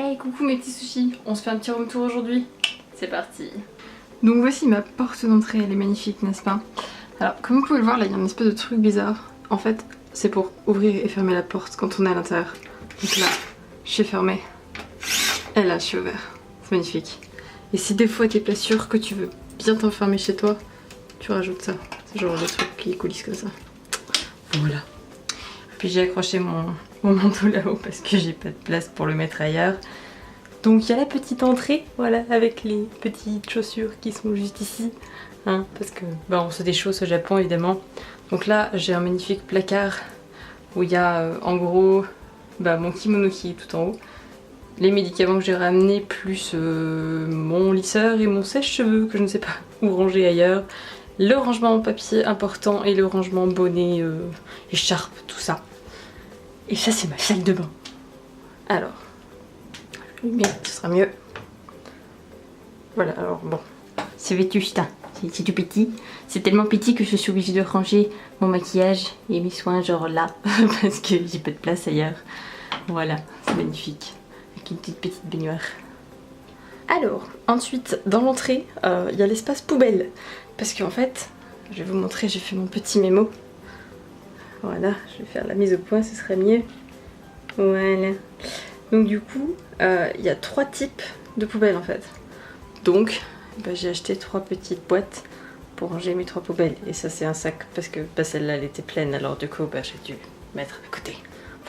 Hey, coucou mes petits sushis, on se fait un petit room tour aujourd'hui. C'est parti. Donc voici ma porte d'entrée, elle est magnifique, n'est-ce pas? Alors, comme vous pouvez le voir, là il y a une espèce de truc bizarre. En fait, c'est pour ouvrir et fermer la porte quand on est à l'intérieur. Donc là, je suis fermée. Et là, je suis ouvert. C'est magnifique. Et si des fois t'es pas sûr que tu veux bien t'enfermer chez toi, tu rajoutes ça. C'est genre des trucs qui coulissent comme ça. Voilà. Puis j'ai accroché mon manteau là-haut parce que j'ai pas de place pour le mettre ailleurs. Donc il y a la petite entrée, voilà, avec les petites chaussures qui sont juste ici. Hein, parce que bah, on se déchausse au Japon évidemment. Donc là j'ai un magnifique placard où il y a en gros bah, mon kimono qui est tout en haut. Les médicaments que j'ai ramenés plus mon lisseur et mon sèche-cheveux que je ne sais pas où ranger ailleurs. Le rangement en papier important et le rangement bonnet, écharpe, tout ça. Et ça c'est ma salle de bain. Alors, lumière, ce sera mieux. Voilà, alors bon, c'est vétuste, hein. C'est tout petit. C'est tellement petit que je suis obligée de ranger mon maquillage et mes soins genre là, parce que j'ai pas de place ailleurs. Voilà, c'est magnifique. Avec une petite baignoire. Alors, ensuite, dans l'entrée, il y a l'espace poubelle. Parce qu'en fait, je vais vous montrer, j'ai fait mon petit mémo. Voilà, je vais faire la mise au point, ce serait mieux. Voilà. Donc du coup, il y a 3 types de poubelles en fait. Donc, bah, j'ai acheté 3 petites boîtes pour ranger mes 3 poubelles. Et ça c'est un sac parce que bah, celle-là elle était pleine, alors du coup bah, j'ai dû mettre à côté.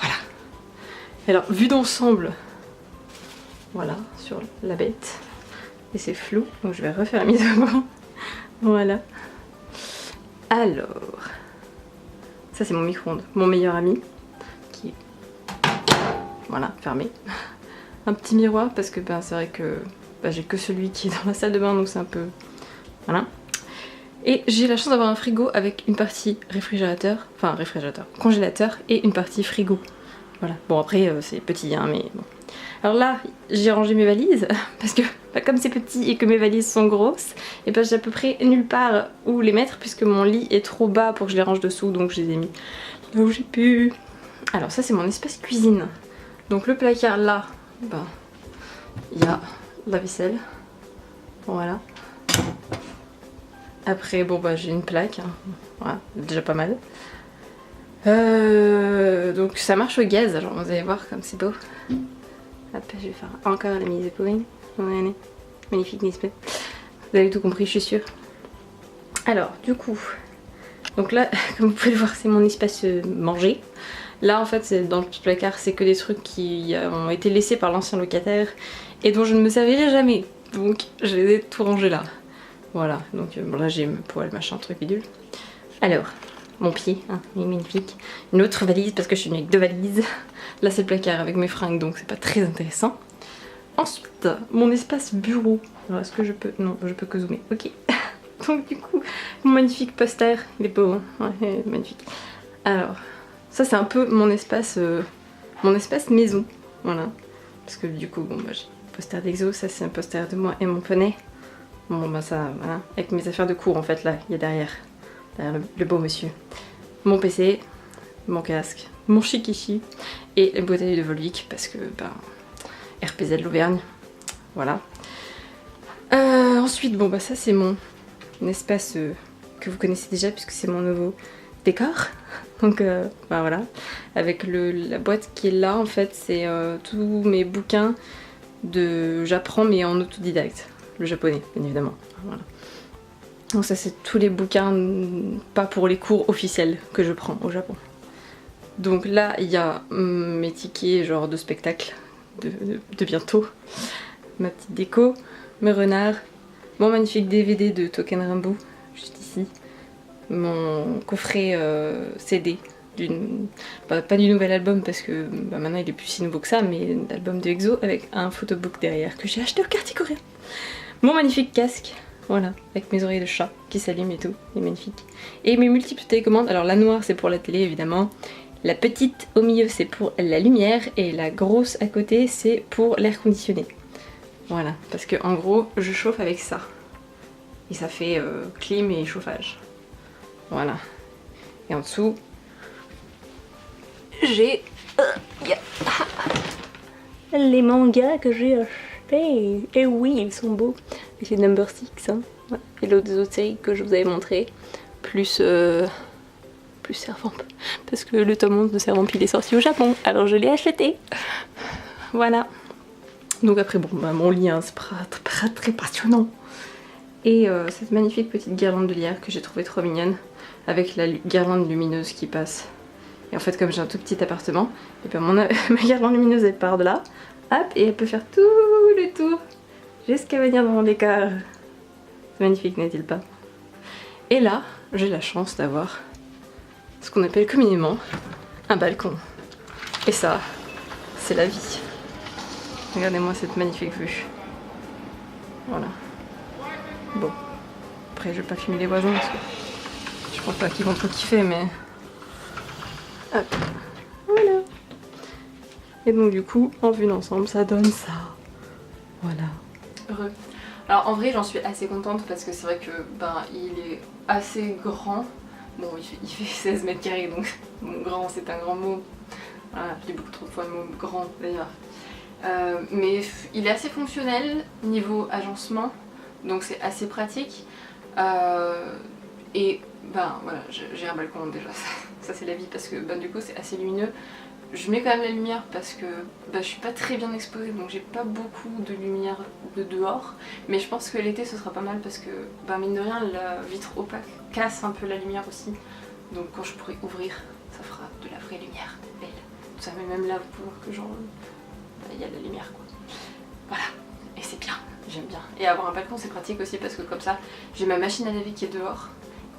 Voilà. Alors, vue d'ensemble, voilà, sur la bête. Et c'est flou, donc je vais refaire la mise au point. Voilà. Alors, ça c'est mon micro-ondes, mon meilleur ami, qui est, voilà, fermé. Un petit miroir, parce que ben, c'est vrai que ben, j'ai que celui qui est dans la salle de bain, donc c'est un peu... Voilà. Et j'ai la chance d'avoir un frigo avec une partie réfrigérateur, enfin réfrigérateur, congélateur, et une partie frigo. Voilà. Bon après c'est petit, hein, mais bon. Alors là, j'ai rangé mes valises, parce que bah, comme c'est petit et que mes valises sont grosses, et ben j'ai à peu près nulle part où les mettre, puisque mon lit est trop bas pour que je les range dessous, donc je les ai mis là où j'ai pu. Alors ça c'est mon espace cuisine. Donc le placard là, ben, il y a la vaisselle, voilà. Après bon bah j'ai une plaque, hein. Voilà, déjà pas mal. Donc ça marche au gaz, alors vous allez voir comme c'est beau. Hop, je vais faire encore la mise au point. Voilà. Magnifique, n'est-ce pas? Vous avez tout compris, je suis sûre. Alors, du coup, donc là, comme vous pouvez le voir, c'est mon espace manger. Là, en fait, dans le petit placard, c'est que des trucs qui ont été laissés par l'ancien locataire et dont je ne me servirai jamais. Donc, je les ai tout rangés là. Voilà, donc bon, là, j'ai mes poils, machin, truc bidule. Alors, mon pied, hein, il est magnifique. Une autre valise, parce que je suis venue avec 2 valises. Là c'est le placard avec mes fringues, donc c'est pas très intéressant. Ensuite, mon espace bureau. Alors est-ce que je peux... Non, je peux que zoomer. Ok. Donc du coup, mon magnifique poster. Il est beau, hein, ouais, magnifique. Alors, ça c'est un peu mon espace maison. Voilà. Parce que du coup, bon bah j'ai un poster d'Exo, ça c'est un poster de moi et mon poney. Bon bah ça, voilà. Avec mes affaires de cours en fait, là, il y a derrière le beau monsieur. Mon PC, mon casque, mon shikishi et une bouteille de Volvic parce que ben, RPZ l'Auvergne, voilà. Ensuite bon bah ça c'est mon espace que vous connaissez déjà puisque c'est mon nouveau décor. Donc bah voilà, avec la boîte qui est là en fait c'est tous mes bouquins de j'apprends mais en autodidacte, le japonais bien évidemment. Voilà. Donc ça c'est tous les bouquins pas pour les cours officiels que je prends au Japon. Donc là il y a mes tickets genre de spectacle de bientôt, ma petite déco, mes renards, mon magnifique DVD de Token Rainbow juste ici, mon coffret CD pas du nouvel album parce que bah, maintenant il est plus si nouveau que ça, mais l'album de EXO avec un photobook derrière que j'ai acheté au quartier coréen. Mon magnifique casque, voilà, avec mes oreilles de chat qui s'allument et tout, il est magnifique. Et mes multiples télécommandes, alors la noire c'est pour la télé évidemment, la petite au milieu c'est pour la lumière et la grosse à côté c'est pour l'air conditionné. Voilà, parce que en gros je chauffe avec ça. Et ça fait clim et chauffage. Voilà. Et en dessous, j'ai les mangas que j'ai achetés. Et oui, ils sont beaux. Et c'est Number 6, hein. Ouais. Et l'autre des autres séries que je vous avais montré. Plus Servamp. Parce que le tome 11 de Servamp il est sorti au Japon. Alors je l'ai acheté. Voilà. Donc après, bon, bah, mon lit, hein, c'est pas très passionnant. Et cette magnifique petite guirlande de lierre que j'ai trouvée trop mignonne. Avec la guirlande lumineuse qui passe. Et en fait, comme j'ai un tout petit appartement, et ben ma guirlande lumineuse elle part de là, hop, et elle peut faire tout le tour jusqu'à venir dans mon décor. C'est magnifique, n'est-il pas? Et là, j'ai la chance d'avoir ce qu'on appelle communément un balcon. Et ça, c'est la vie. Regardez-moi cette magnifique vue. Voilà. Bon. Après, je vais pas filmer les voisins parce que je pense pas qu'ils vont trop kiffer, mais... Hop. Voilà. Et donc du coup, en vue d'ensemble, ça donne ça. Voilà. Heureux. Alors en vrai, j'en suis assez contente parce que c'est vrai que ben il est assez grand. Bon, il fait 16 mètres carrés, donc bon, grand, c'est un grand mot. Voilà, je dis beaucoup trop de fois le mot grand d'ailleurs. Mais il est assez fonctionnel niveau agencement, donc c'est assez pratique. Et ben voilà, j'ai un balcon déjà, ça c'est la vie parce que ben, du coup c'est assez lumineux. Je mets quand même la lumière parce que ben, je suis pas très bien exposée, donc j'ai pas beaucoup de lumière de dehors. Mais je pense que l'été ce sera pas mal parce que ben, mine de rien la vitre opaque casse un peu la lumière aussi. Donc quand je pourrai ouvrir, ça fera de la vraie lumière, belle. Ça met même là pour voir que genre il y a de la lumière quoi. Voilà, et c'est bien, j'aime bien. Et avoir un balcon c'est pratique aussi parce que comme ça j'ai ma machine à laver qui est dehors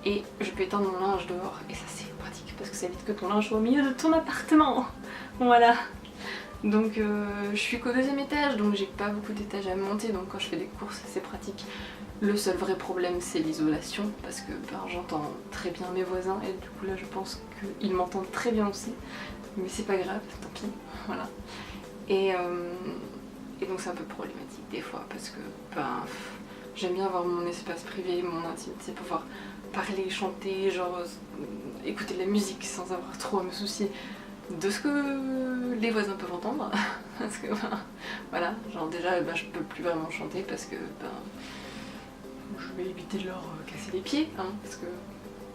et je peux étendre mon linge dehors et ça c'est pratique parce que ça évite que ton linge soit au milieu de ton appartement. Voilà. Donc je suis qu'au 2e étage donc j'ai pas beaucoup d'étages à monter, donc quand je fais des courses c'est pratique. Le seul vrai problème c'est l'isolation parce que ben, j'entends très bien mes voisins et du coup là je pense qu'ils m'entendent très bien aussi. Mais c'est pas grave, tant pis, voilà. Et donc c'est un peu problématique des fois parce que ben, j'aime bien avoir mon espace privé, mon intimité, pouvoir parler, chanter, genre écouter de la musique sans avoir trop à me soucier de ce que les voisins peuvent entendre. Parce que ben, voilà, genre déjà ben, je peux plus vraiment chanter parce que ben, je vais éviter de leur casser les pieds, hein, parce que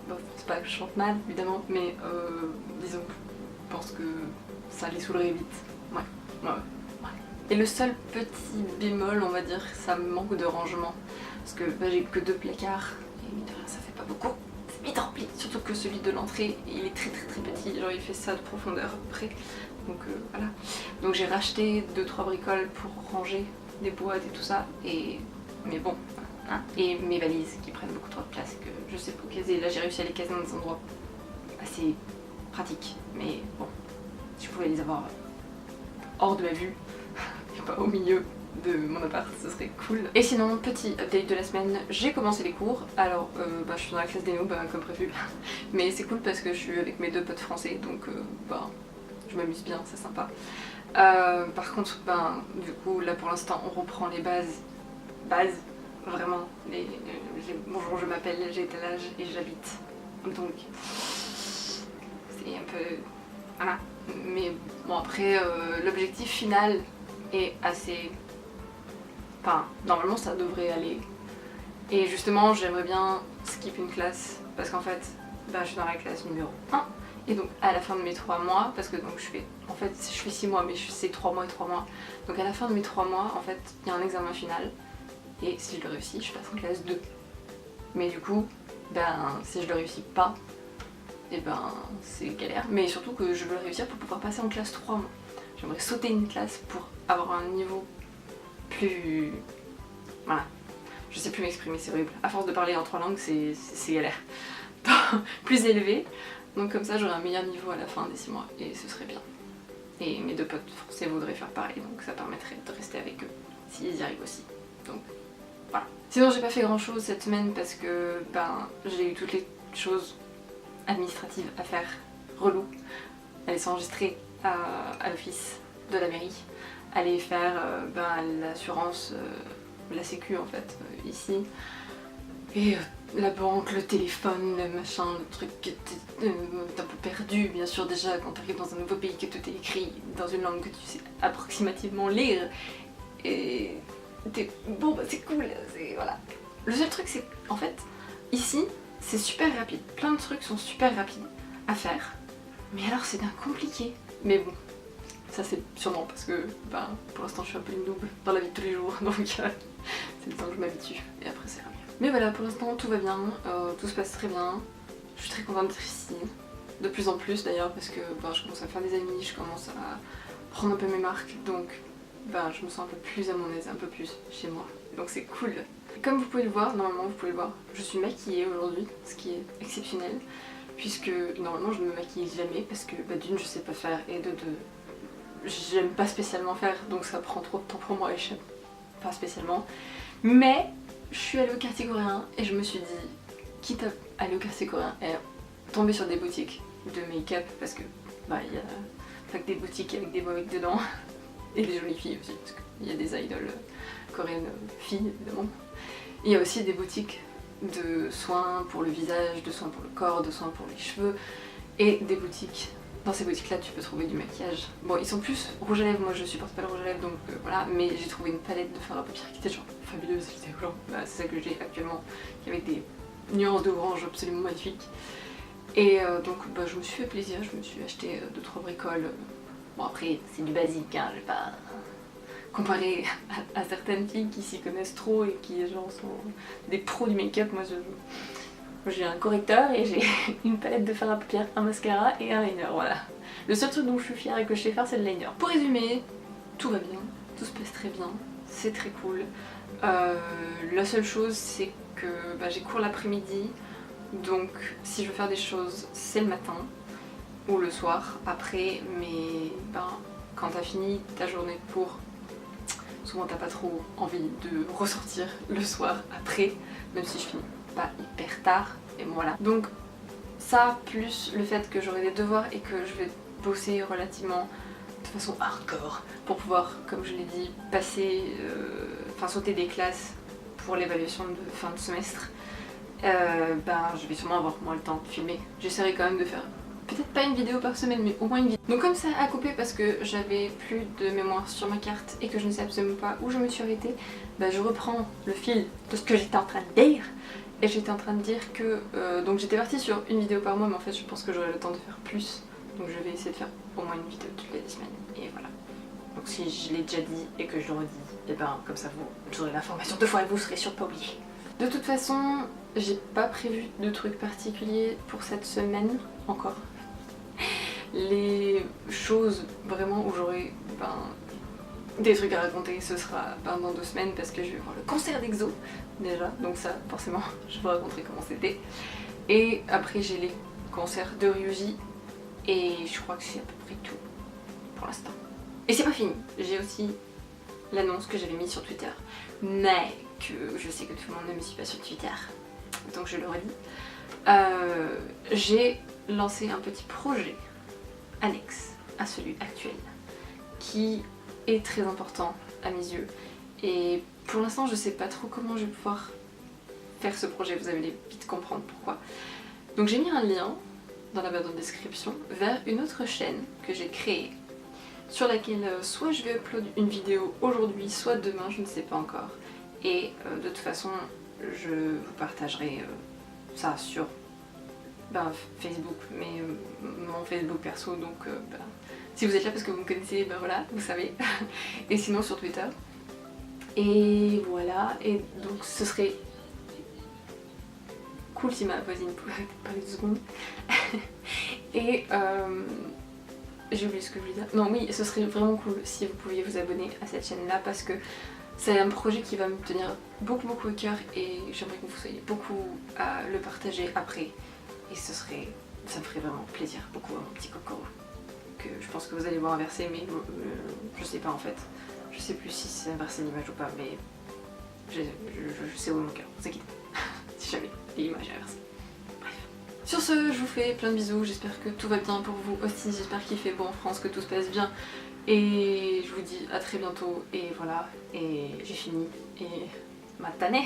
bon, c'est pas que je chante mal évidemment, mais disons que je pense que ça les saoulerait vite. Ouais. Et le seul petit bémol, on va dire, ça me manque de rangement. Parce que bah, j'ai que 2 placards, et mine de rien, ça fait pas beaucoup. C'est vite rempli, surtout que celui de l'entrée, il est très petit, genre il fait ça de profondeur à peu près. Donc voilà. Donc j'ai racheté 2-3 bricoles pour ranger des boîtes et tout ça, mais bon. Hein. Et mes valises qui prennent beaucoup trop de place, que je sais pas caser. Là j'ai réussi à les caser dans des endroits assez pratiques, mais bon, si je pouvais les avoir hors de ma vue, pas au milieu de mon appart, ce serait cool. Et sinon, petit update de la semaine, j'ai commencé les cours. Alors, bah, je suis dans la classe des noobs, comme prévu. Mais c'est cool parce que je suis avec mes 2 potes français, donc bah, je m'amuse bien, c'est sympa. Par contre, ben, du coup, là pour l'instant, on reprend les bases, vraiment. Bonjour, je m'appelle, j'ai tel âge et j'habite. Donc, c'est un peu... Voilà. Mais bon, après, l'objectif final est assez... Enfin, normalement ça devrait aller. Et justement, j'aimerais bien skip une classe parce qu'en fait, bah, je suis dans la classe numéro 1. Et donc à la fin de mes 3 mois, parce que donc je fais 6 mois, mais c'est 3 mois et 3 mois. Donc à la fin de mes 3 mois, en fait, il y a un examen final. Et si je le réussis, je passe en classe 2. Mais du coup, ben, si je le réussis pas, et ben c'est galère. Mais surtout que je veux le réussir pour pouvoir passer en classe 3 mois. J'aimerais sauter une classe pour avoir un niveau plus... Voilà. Je sais plus m'exprimer, c'est horrible. À force de parler en 3 langues, c'est galère. Plus élevé. Donc comme ça, j'aurai un meilleur niveau à la fin des 6 mois. Et ce serait bien. Et mes 2 potes français voudraient faire pareil. Donc ça permettrait de rester avec eux. S'ils y arrivent aussi. Donc voilà. Sinon, j'ai pas fait grand chose cette semaine parce que ben, j'ai eu toutes les choses administratives à faire. Relou. Aller s'enregistrer à l'office de la mairie. Aller faire ben, l'assurance, la sécu en fait, ici. Et la banque, le téléphone, le machin, le truc que t'es un peu perdu bien sûr déjà quand t'arrives dans un nouveau pays, que tout est écrit dans une langue que tu sais approximativement lire. Et t'es bon bah c'est cool, voilà. Le seul truc c'est en fait ici c'est super rapide, plein de trucs sont super rapides à faire, mais alors c'est bien compliqué. Mais bon, ça c'est sûrement parce que ben, pour l'instant je suis un peu une noob dans la vie de tous les jours, donc c'est le temps que je m'habitue et après c'est mieux. Mais voilà, pour l'instant tout va bien, tout se passe très bien, je suis très contente d'être ici, de plus en plus d'ailleurs parce que ben, je commence à faire des amis, je commence à prendre un peu mes marques, donc ben, je me sens un peu plus à mon aise, un peu plus chez moi, donc c'est cool. Comme vous pouvez le voir, normalement vous pouvez le voir, je suis maquillée aujourd'hui, ce qui est exceptionnel, puisque normalement je ne me maquille jamais parce que bah, d'une je sais pas faire et de deux j'aime pas spécialement faire, donc ça prend trop de temps pour moi et j'aime pas spécialement. Mais je suis allée au quartier coréen et je me suis dit, quitte à aller au quartier coréen et tomber sur des boutiques de make-up, parce que bah il y a pas que des boutiques avec des beaux mecs dedans, et des jolies filles aussi, parce qu'il y a des idoles coréennes filles évidemment. Il y a aussi des boutiques de soins pour le visage, de soins pour le corps, de soins pour les cheveux, et des boutiques. Dans ces boutiques là tu peux trouver du maquillage. Bon ils sont plus rouge à lèvres, moi je supporte pas le rouge à lèvres donc voilà, mais j'ai trouvé une palette de fard à paupières qui était genre fabuleuse, j'étais genre bah, c'est ça que j'ai actuellement, qui avait des nuances d'orange absolument magnifiques. Et donc bah, je me suis fait plaisir, je me suis acheté 2-3 bricoles. Bon après c'est du basique, hein, je vais pas comparer à certaines filles qui s'y connaissent trop et qui genre sont des pros du make-up. Moi j'ai un correcteur et j'ai une palette de fard à paupières, un mascara et un liner, voilà. Le seul truc dont je suis fière et que je sais faire c'est le liner. Pour résumer, tout va bien, tout se passe très bien, c'est très cool. La seule chose c'est que bah, j'ai cours l'après-midi, donc si je veux faire des choses c'est le matin ou le soir après, mais ben, quand t'as fini ta journée de cours, souvent t'as pas trop envie de ressortir le soir après, même si je finis pas hyper tard, et voilà. Donc ça, plus le fait que j'aurai des devoirs et que je vais bosser relativement de façon hardcore pour pouvoir, comme je l'ai dit, passer, enfin sauter des classes pour l'évaluation de fin de semestre, ben je vais sûrement avoir moins le temps de filmer. J'essaierai quand même de faire peut-être pas une vidéo par semaine, mais au moins une vidéo. Donc comme ça a coupé parce que j'avais plus de mémoire sur ma carte et que je ne sais absolument pas où je me suis arrêtée, bah je reprends le fil de ce que j'étais en train de dire. Et j'étais en train de dire que donc j'étais partie sur une vidéo par mois, mais en fait je pense que j'aurai le temps de faire plus. Donc je vais essayer de faire au moins une vidéo toutes les semaines. Et voilà. Donc si je l'ai déjà dit et que je le redis, et ben comme ça vous aurez l'information 2 fois et vous serez sûr de pas oublier. De toute façon, j'ai pas prévu de trucs particuliers pour cette semaine encore. Les choses vraiment où j'aurai des trucs à raconter, ce sera dans 2 semaines parce que je vais voir le concert d'EXO déjà, donc ça forcément je vous raconterai comment c'était. Et après j'ai les concerts de Ryuji et je crois que c'est à peu près tout pour l'instant. Et c'est pas fini, j'ai aussi l'annonce que j'avais mise sur Twitter, mais que je sais que tout le monde ne me suit pas sur Twitter, donc je le redis. J'ai lancé un petit projet annexe à celui actuel qui est très important à mes yeux, et pour l'instant je sais pas trop comment je vais pouvoir faire ce projet, vous allez vite comprendre pourquoi. Donc j'ai mis un lien dans la barre de description vers une autre chaîne que j'ai créée, sur laquelle soit je vais upload une vidéo aujourd'hui, soit demain, je ne sais pas encore, et de toute façon je vous partagerai ça sur Facebook, mais mon Facebook perso, donc si vous êtes là parce que vous me connaissez, voilà, vous savez. Et sinon sur Twitter. Et voilà, et donc ce serait cool si ma voisine pouvait arrêter de parler 2 secondes. Et j'ai oublié ce que je voulais dire. Non oui, ce serait vraiment cool si vous pouviez vous abonner à cette chaîne là parce que c'est un projet qui va me tenir beaucoup au cœur et j'aimerais que vous soyez beaucoup à le partager après. Et ça me ferait vraiment plaisir, beaucoup à mon petit Kokoro, que je pense que vous allez voir inverser, mais je sais pas en fait. Je sais plus si c'est inversé l'image ou pas, mais je sais où est mon cœur, vous inquiétez pas, si jamais l'image est inversée. Bref. Sur ce, je vous fais plein de bisous, j'espère que tout va bien pour vous aussi, j'espère qu'il fait beau en France, que tout se passe bien. Et je vous dis à très bientôt, et voilà, et j'ai fini, et matane.